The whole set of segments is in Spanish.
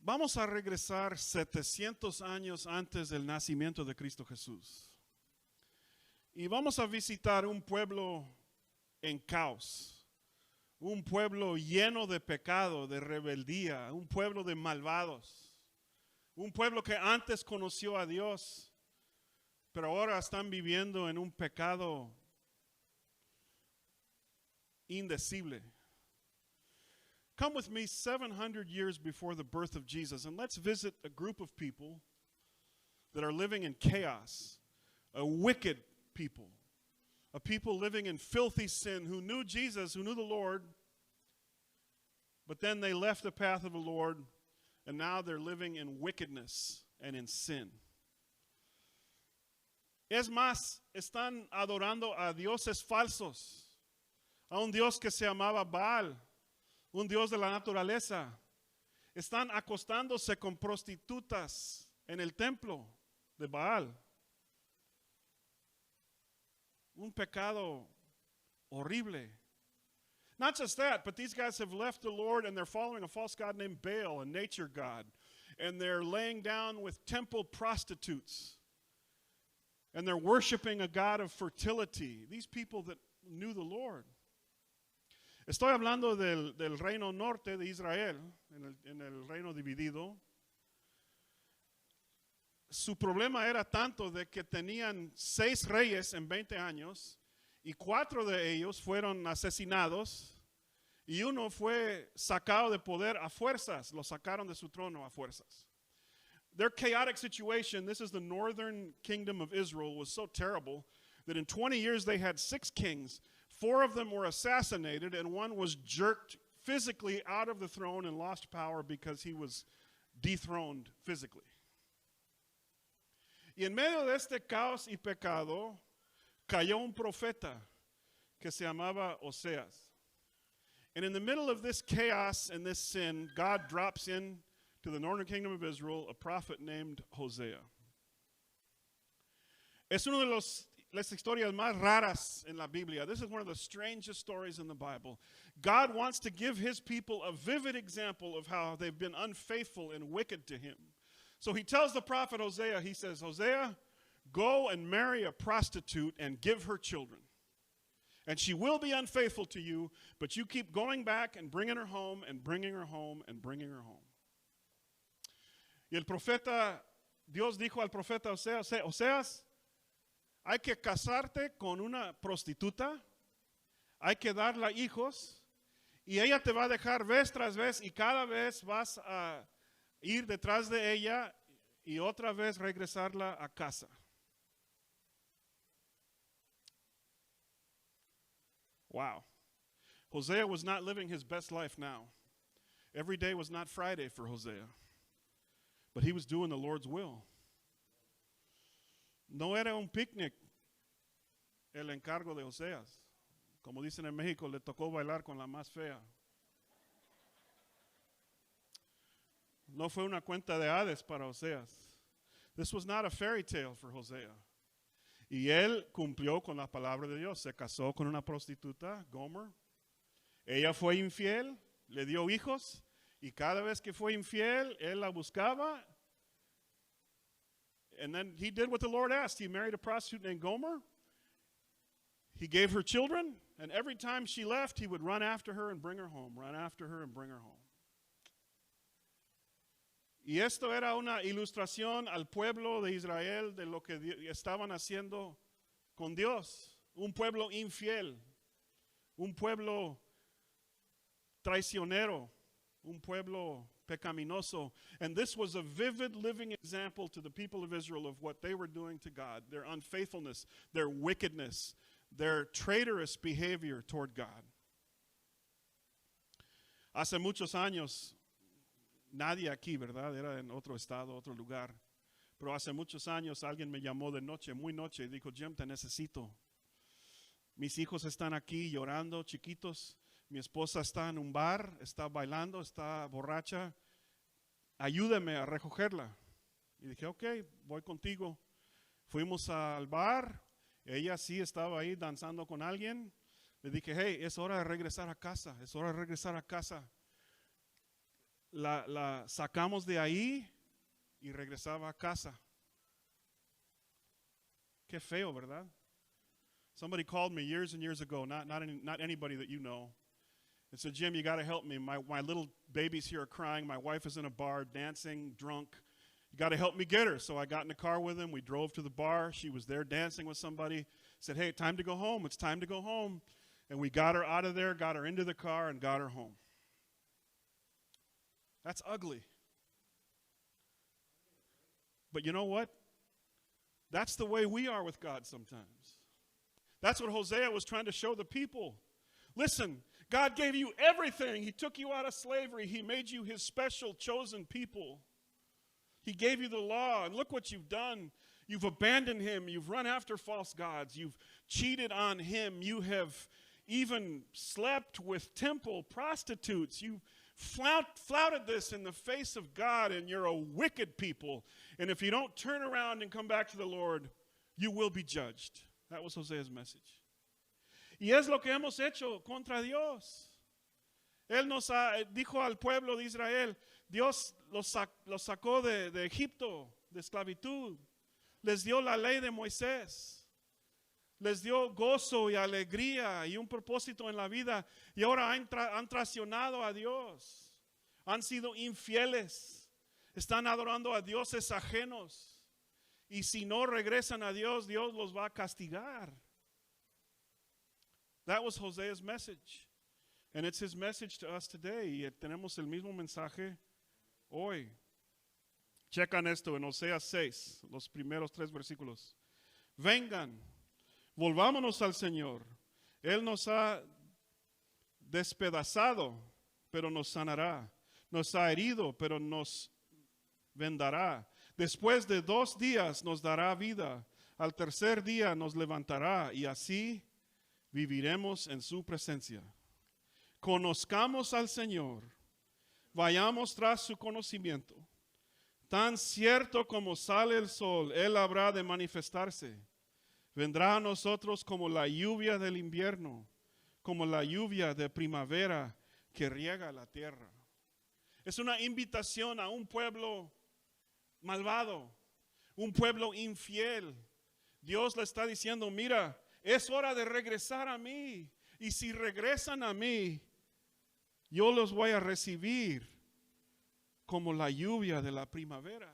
Vamos a regresar 700 años antes del nacimiento de Cristo Jesús. Y vamos a visitar un pueblo en caos, un pueblo lleno de pecado, de rebeldía, un pueblo de malvados, un pueblo que antes conoció a Dios, pero ahora están viviendo en un pecado indecible. Come with me 700 years before the birth of Jesus, and let's visit a group of people that are living in chaos, a wicked people, a people living in filthy sin who knew Jesus, who knew the Lord, but then they left the path of the Lord, and now they're living in wickedness and in sin. Es más, están adorando a dioses falsos, a un Dios que se llamaba Baal, un Dios de la naturaleza. Están acostándose con prostitutas en el templo de Baal. Un pecado horrible. Not just that, but these guys have left the Lord and they're following a false god named Baal, a nature god. And they're laying down with temple prostitutes. And they're worshiping a god of fertility. These people that knew the Lord. Estoy hablando del reino norte de Israel, en el reino dividido. Su problema era tanto de que tenían 6 reyes en 20 años y 4 de ellos fueron asesinados y uno fue sacado de poder a fuerzas, lo sacaron de su trono a fuerzas. Their chaotic situation, this is the northern kingdom of Israel, was so terrible that in 20 years they had 6 kings. 4 of them were assassinated, and one was jerked physically out of the throne and lost power because he was dethroned physically. Y en medio de este caos y pecado, cayó un profeta que se llamaba Oseas. And in the middle of this chaos and this sin, God drops in to the northern kingdom of Israel a prophet named Hosea. Es uno de las historias más raras en la Biblia. This is one of the strangest stories in the Bible. God wants to give his people a vivid example of how they've been unfaithful and wicked to him. So he tells the prophet Hosea, he says, Hosea, go and marry a prostitute and give her children. And she will be unfaithful to you, but you keep going back and bringing her home and bringing her home and bringing her home. Y el profeta, Dios dijo al profeta Oseas, hay que casarte con una prostituta, hay que darle hijos, y ella te va a dejar vez tras vez, y cada vez vas a ir detrás de ella, y otra vez regresarla a casa. Wow. Hosea was not living his best life now. Every day was not Friday for Hosea, but he was doing the Lord's will. No era un picnic el encargo de Oseas. Como dicen en México, le tocó bailar con la más fea. No fue una cuenta de hades para Oseas. This was not a fairy tale for Hosea. Y él cumplió con la palabra de Dios. Se casó con una prostituta, Gomer. Ella fue infiel, le dio hijos. Y cada vez que fue infiel, él la buscaba. And then he did what the Lord asked. He married a prostitute named Gomer. He gave her children. And every time she left, he would run after her and bring her home. Run after her and bring her home. Y esto era una ilustración al pueblo de Israel de lo que estaban haciendo con Dios. Un pueblo infiel. Un pueblo traicionero. Un pueblo pecaminoso. And this was a vivid living example to the people of Israel of what they were doing to God. Their unfaithfulness, their wickedness, their traitorous behavior toward God. Hace muchos años, nadie aquí, ¿verdad? Era en otro estado, otro lugar. Pero hace muchos años alguien me llamó de noche, muy noche, y dijo, Jim, te necesito. Mis hijos están aquí llorando, chiquitos. Mi esposa está en un bar, está bailando, está borracha. Ayúdame a recogerla. Y dije, ok, voy contigo. Fuimos al bar. Ella sí estaba ahí danzando con alguien. Le dije, hey, es hora de regresar a casa. Es hora de regresar a casa. la sacamos de ahí y regresaba a casa. Qué feo, ¿verdad? Somebody called me years and years ago, not anybody that you know, and said, Jim, you got to help me. My little babies here are crying. My wife is in a bar dancing, drunk. You got to help me get her. So I got in the car with him. We drove to the bar. She was there dancing with somebody. Said, hey, time to go home. It's time to go home. And we got her out of there, got her into the car, and got her home. That's ugly. But you know what? That's the way we are with God sometimes. That's what Hosea was trying to show the people. Listen, God gave you everything. He took you out of slavery. He made you his special chosen people. He gave you the law, and look what you've done. You've abandoned him. You've run after false gods. You've cheated on him. You have even slept with temple prostitutes. You flouted this in the face of God, and you're a wicked people. And if you don't turn around and come back to the Lord, you will be judged. That was Hosea's message. Y es lo que hemos hecho contra Dios. Él nos dijo al pueblo de Israel, Dios los sacó de Egipto, de esclavitud. Les dio la ley de Moisés. Les dio gozo y alegría y un propósito en la vida. Y ahora han traicionado a Dios. Han sido infieles. Están adorando a dioses ajenos. Y si no regresan a Dios, Dios los va a castigar. That was Hosea's message. And it's his message to us today. Y tenemos el mismo mensaje hoy. Checan esto en Oseas 6, los primeros 3 versículos. Vengan, volvámonos al Señor. Él nos ha despedazado, pero nos sanará. Nos ha herido, pero nos vendará. Después de 2 días nos dará vida. Al tercer día nos levantará y así viviremos en su presencia. Conozcamos al Señor. Vayamos tras su conocimiento. Tan cierto como sale el sol, Él habrá de manifestarse. Vendrá a nosotros como la lluvia del invierno, como la lluvia de primavera que riega la tierra. Es una invitación a un pueblo malvado, un pueblo infiel. Dios le está diciendo, mira, es hora de regresar a mí. Y si regresan a mí, yo los voy a recibir como la lluvia de la primavera.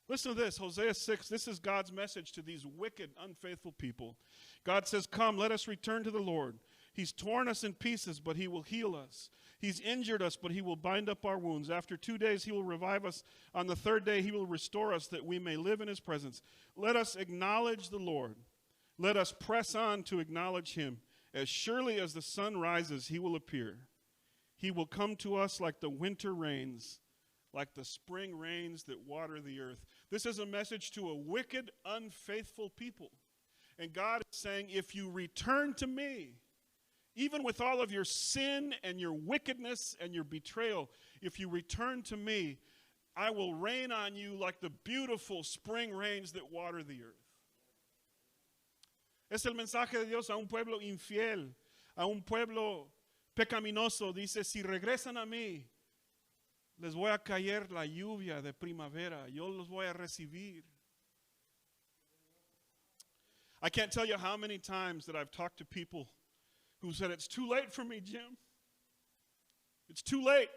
Listen to this, Hosea 6. This is God's message to these wicked, unfaithful people. God says, come, let us return to the Lord. He's torn us in pieces, but he will heal us. He's injured us, but he will bind up our wounds. After 2 days, he will revive us. On the 3rd day, he will restore us that we may live in his presence. Let us acknowledge the Lord. Let us press on to acknowledge him. As surely as the sun rises, he will appear. He will come to us like the winter rains, like the spring rains that water the earth. This is a message to a wicked, unfaithful people. And God is saying, if you return to me, even with all of your sin and your wickedness and your betrayal, if you return to me, I will rain on you like the beautiful spring rains that water the earth. Es el mensaje de Dios a un pueblo infiel, a un pueblo pecaminoso. Dice, si regresan a mí, les voy a caer la lluvia de primavera. Yo los voy a recibir. I can't tell you how many times that I've talked to people who said, it's too late for me, Jim. It's too late.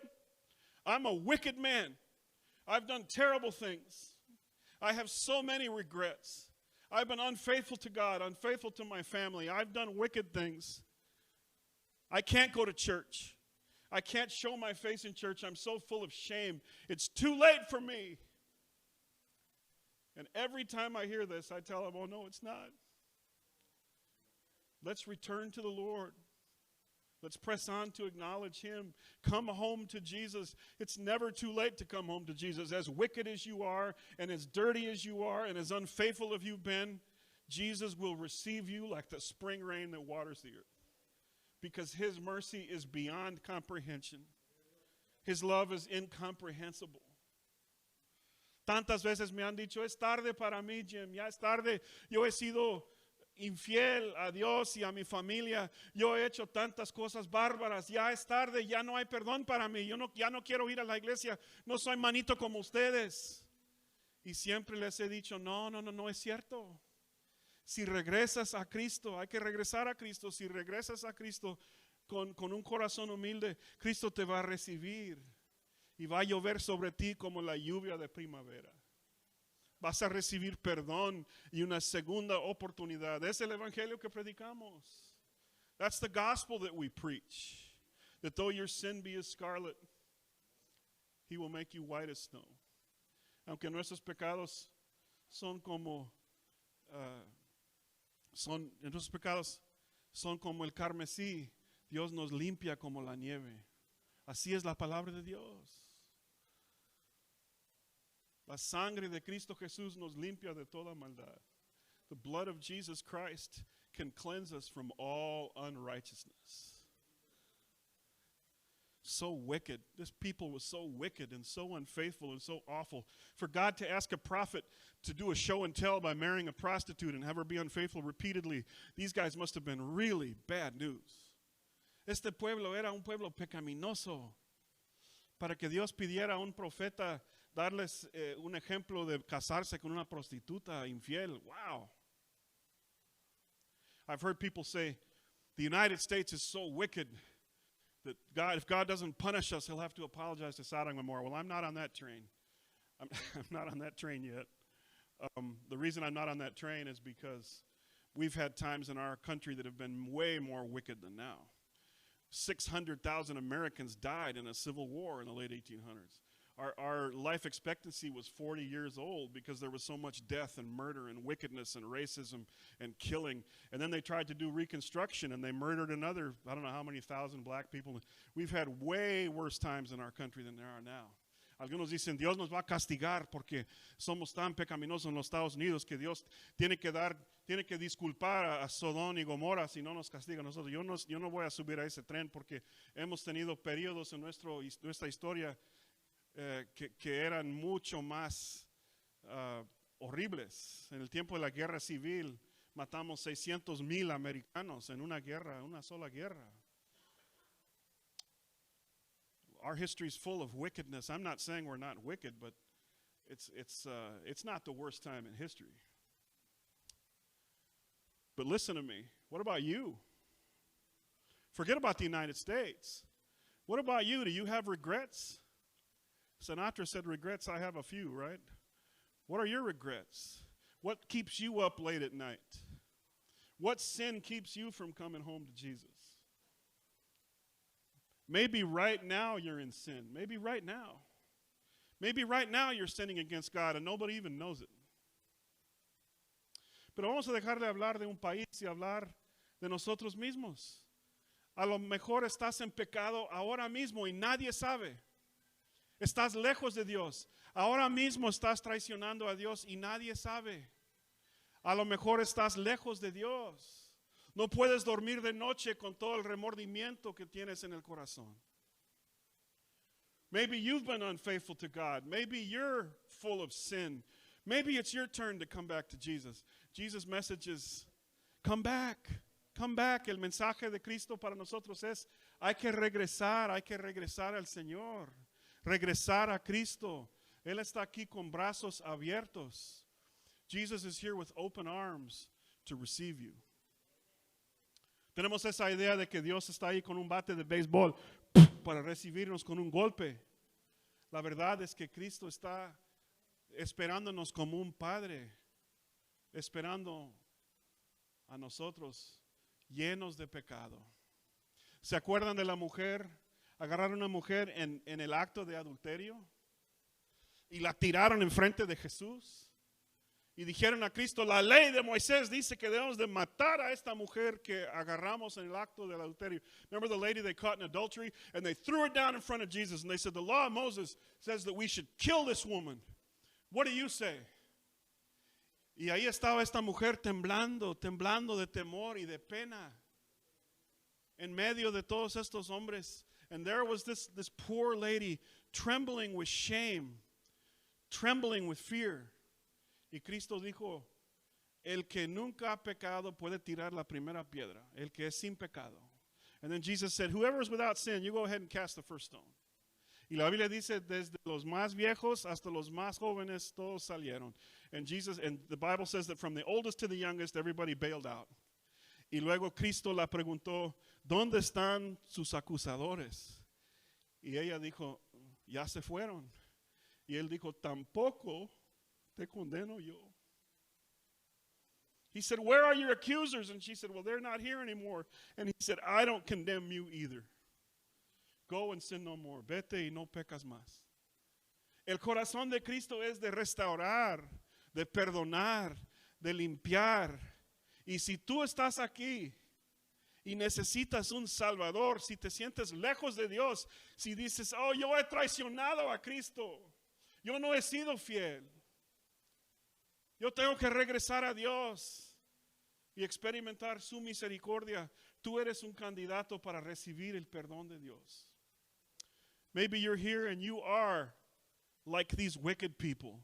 I'm a wicked man. I've done terrible things. I have so many regrets. I've been unfaithful to God, unfaithful to my family. I've done wicked things. I can't go to church. I can't show my face in church. I'm so full of shame. It's too late for me. And every time I hear this, I tell them, oh, no, it's not. Let's return to the Lord. Let's press on to acknowledge him. Come home to Jesus. It's never too late to come home to Jesus. As wicked as you are, and as dirty as you are, and as unfaithful as you've been, Jesus will receive you like the spring rain that waters the earth. Because his mercy is beyond comprehension. His love is incomprehensible. Tantas veces me han dicho, es tarde para mí, Jim. Ya es tarde. Yo he sido infiel a Dios y a mi familia. Yo he hecho tantas cosas bárbaras. Ya es tarde, ya no hay perdón para mí. Ya no quiero ir a la iglesia. No soy manito como ustedes. Y siempre les he dicho, no es cierto. Si regresas a Cristo, hay que regresar a Cristo. Si regresas a Cristo con un corazón humilde, Cristo te va a recibir y va a llover sobre ti como la lluvia de primavera. Vas a recibir perdón y una segunda oportunidad. Es el evangelio que predicamos. That's the gospel that we preach. That though your sin be as scarlet, He will make you white as snow. Aunque nuestros pecados son como nuestros pecados son como el carmesí, Dios nos limpia como la nieve. Así es la palabra de Dios. La sangre de Cristo Jesús nos limpia de toda maldad. The blood of Jesus Christ can cleanse us from all unrighteousness. So wicked. This people was so wicked and so unfaithful and so awful. For God to ask a prophet to do a show and tell by marrying a prostitute and have her be unfaithful repeatedly, these guys must have been really bad news. Este pueblo era un pueblo pecaminoso. Para que Dios pidiera a un profeta darles un ejemplo de casarse con una prostituta infiel. Wow. I've heard people say the United States is so wicked that if God doesn't punish us, He'll have to apologize to Sodom and Gomorrah. Well, I'm not on that train. I'm not on that train yet. The reason I'm not on that train is because we've had times in our country that have been way more wicked than now. 600,000 Americans died in a civil war in the late 1800s. Our life expectancy was 40 years old because there was so much death and murder and wickedness and racism and killing. And then they tried to do Reconstruction and they murdered another, I don't know how many thousand black people. We've had way worse times in our country than there are now. Algunos dicen, Dios nos va a castigar porque somos tan pecaminosos en los Estados Unidos que Dios tiene que disculpar a Sodom y Gomorra si no nos castiga a nosotros. Yo no voy a subir a ese tren porque hemos tenido periodos en nuestra historia que eran mucho más horribles. En el tiempo de la guerra civil matamos 600,000 americanos en una sola guerra. Our history is full of wickedness. I'm not saying we're not wicked, but it's not the worst time in history. But listen to me. What about you? Forget about the United States. What about you? Do you have regrets? Sinatra said regrets, I have a few, right? What are your regrets? What keeps you up late at night? What sin keeps you from coming home to Jesus? Maybe right now you're in sin. Maybe right now. Maybe right now you're sinning against God and nobody even knows it. Pero vamos a dejar de hablar de un país y hablar de nosotros mismos. A lo mejor estás en pecado ahora mismo y nadie sabe. Estás lejos de Dios. Ahora mismo estás traicionando a Dios y nadie sabe. A lo mejor estás lejos de Dios. No puedes dormir de noche con todo el remordimiento que tienes en el corazón. Maybe you've been unfaithful to God. Maybe you're full of sin. Maybe it's your turn to come back to Jesus. Jesus' message is, come back. Come back. El mensaje de Cristo para nosotros es, hay que regresar al Señor. Regresar a Cristo. Él está aquí con brazos abiertos. Jesus is here with open arms to receive you. Tenemos esa idea de que Dios está ahí con un bate de béisbol para recibirnos con un golpe. La verdad es que Cristo está esperándonos como un padre, esperando a nosotros llenos de pecado. ¿Se acuerdan de la mujer? Agarraron a una mujer en el acto de adulterio y la tiraron enfrente de Jesús. Y dijeron a Cristo, la ley de Moisés dice que debemos de matar a esta mujer que agarramos en el acto del adulterio. Remember the lady they caught in adultery? And they threw her down in front of Jesus. And they said, the law of Moses says that we should kill this woman. What do you say? Y ahí estaba esta mujer temblando de temor y de pena. En medio de todos estos hombres. And there was this poor lady trembling with shame, trembling with fear. Y Cristo dijo, El que nunca ha pecado puede tirar la primera piedra. El que es sin pecado. And then Jesus said, whoever is without sin, you go ahead and cast the first stone. Y la Biblia dice, desde los más viejos hasta los más jóvenes, todos salieron. And the Bible says that from the oldest to the youngest, everybody bailed out. Y luego Cristo la preguntó, ¿dónde están sus acusadores? Y ella dijo, ya se fueron. Y él dijo, tampoco te condeno yo. He said, where are your accusers? And she said, well, they're not here anymore. And he said, I don't condemn you either. Go and sin no more. Vete y no pecas más. El corazón de Cristo es de restaurar, de perdonar, de limpiar. Y si tú estás aquí y necesitas un Salvador, si te sientes lejos de Dios, si dices, oh, yo he traicionado a Cristo, yo no he sido fiel, yo tengo que regresar a Dios y experimentar su misericordia, tú eres un candidato para recibir el perdón de Dios. Maybe you're here and you are like these wicked people.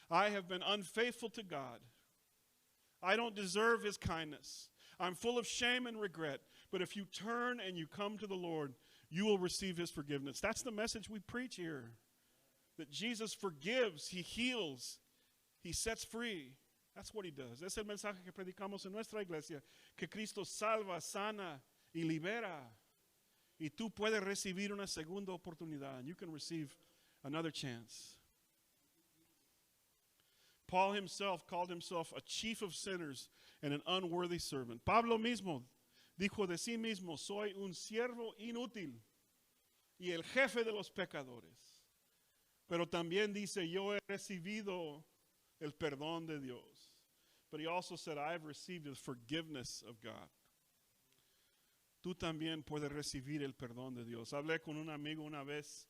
I have been unfaithful to God. I don't deserve his kindness. I'm full of shame and regret. But if you turn and you come to the Lord, you will receive his forgiveness. That's the message we preach here. That Jesus forgives, he heals, he sets free. That's what he does. Es el mensaje que predicamos en nuestra iglesia. Que Cristo salva, sana y libera. Y tú puedes recibir una segunda oportunidad. And you can receive another chance. Paul himself called himself a chief of sinners and an unworthy servant. Pablo mismo dijo de sí mismo, soy un siervo inútil y el jefe de los pecadores. Pero también dice, yo he recibido el perdón de Dios. But he also said, I have received the forgiveness of God. Tú también puedes recibir el perdón de Dios. Hablé con un amigo una vez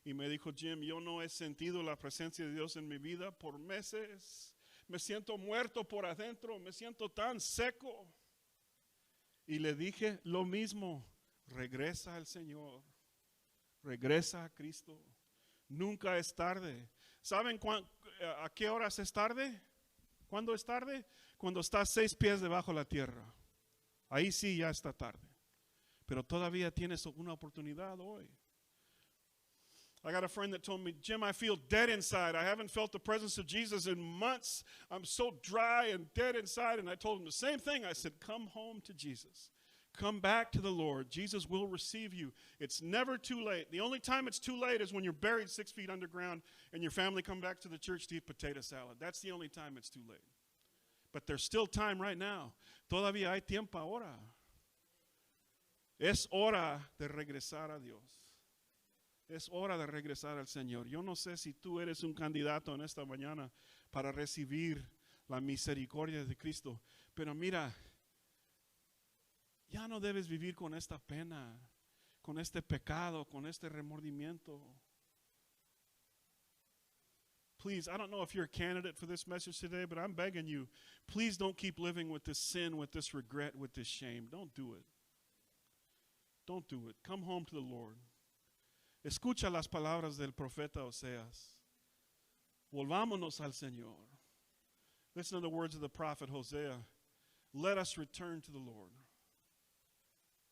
y me dijo, Jim, yo no he sentido la presencia de Dios en mi vida por meses. Me siento muerto por adentro, me siento tan seco. Y le dije lo mismo, regresa al Señor, regresa a Cristo. Nunca es tarde. ¿Saben a qué horas es tarde? ¿Cuándo es tarde? Cuando estás 6 pies debajo de la tierra. Ahí sí ya está tarde. Pero todavía tienes una oportunidad hoy. I got a friend that told me, Jim, I feel dead inside. I haven't felt the presence of Jesus in months. I'm so dry and dead inside. And I told him the same thing. I said, come home to Jesus. Come back to the Lord. Jesus will receive you. It's never too late. The only time it's too late is when you're buried 6 feet underground and your family come back to the church to eat potato salad. That's the only time it's too late. But there's still time right now. Todavía hay tiempo ahora. Es hora de regresar a Dios. Es hora de regresar al Señor. Yo no sé si tú eres un candidato en esta mañana para recibir la misericordia de Cristo. Pero mira, ya no debes vivir con esta pena, con este pecado, con este remordimiento. Please, I don't know if you're a candidate for this message today, but I'm begging you, please don't keep living with this sin, with this regret, with this shame. Don't do it. Don't do it. Come home to the Lord. Escucha las palabras del profeta Oseas. Volvámonos al Señor. Listen to the words of the prophet Hosea. Let us return to the Lord.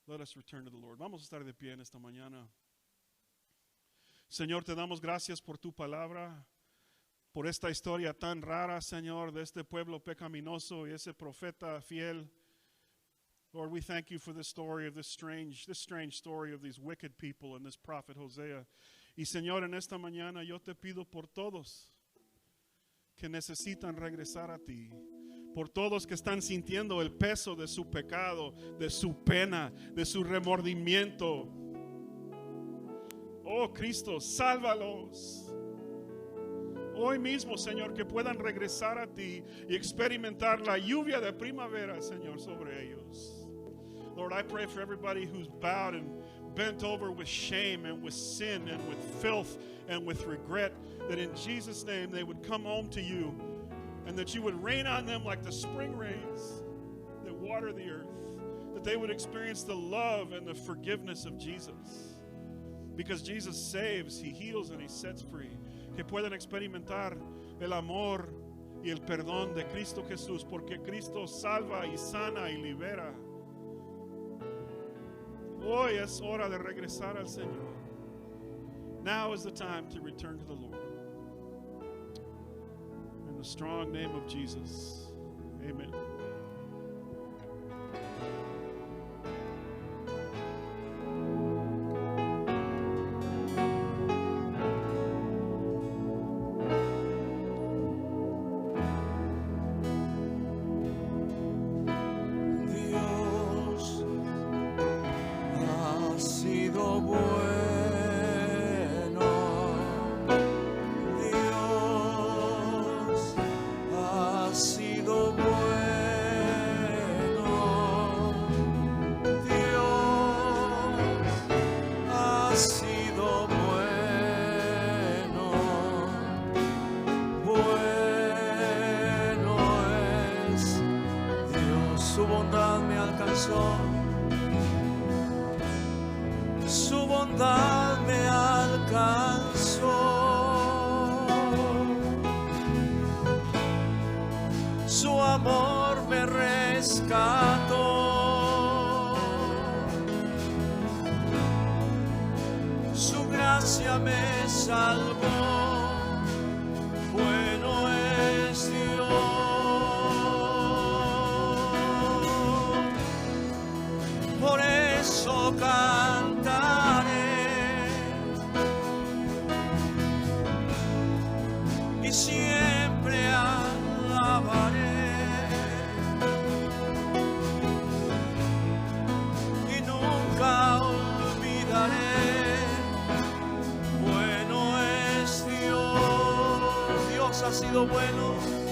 Let us return to the Lord. Vamos a estar de pie en esta mañana. Señor, te damos gracias por tu palabra, por esta historia tan rara, Señor, de este pueblo pecaminoso y ese profeta fiel. Lord, we thank you for this story of this strange story of these wicked people and this prophet Hosea. Y Señor, en esta mañana yo te pido por todos que necesitan regresar a ti, por todos que están sintiendo el peso de su pecado, de su pena, de su remordimiento. Oh Cristo, sálvalos. Hoy mismo, Señor, que puedan regresar a ti y experimentar la lluvia de primavera, Señor, sobre ellos. Lord, I pray for everybody who's bowed and bent over with shame and with sin and with filth and with regret, that in Jesus' name they would come home to you and that you would rain on them like the spring rains that water the earth, that they would experience the love and the forgiveness of Jesus. Because Jesus saves, he heals, and he sets free. Que puedan experimentar el amor, y el perdón de Cristo Jesús, porque Cristo salva y sana y libera. Hoy es hora de regresar al Señor. Now is the time to return to the Lord. In the strong name of Jesus, amen. Su bondad me alcanzó, su bondad me alcanzó, su amor me rescató, su gracia me salvó. Bueno es Dios. Por eso cantaré y siempre alabaré y nunca olvidaré. Bueno es Dios, Dios ha sido bueno.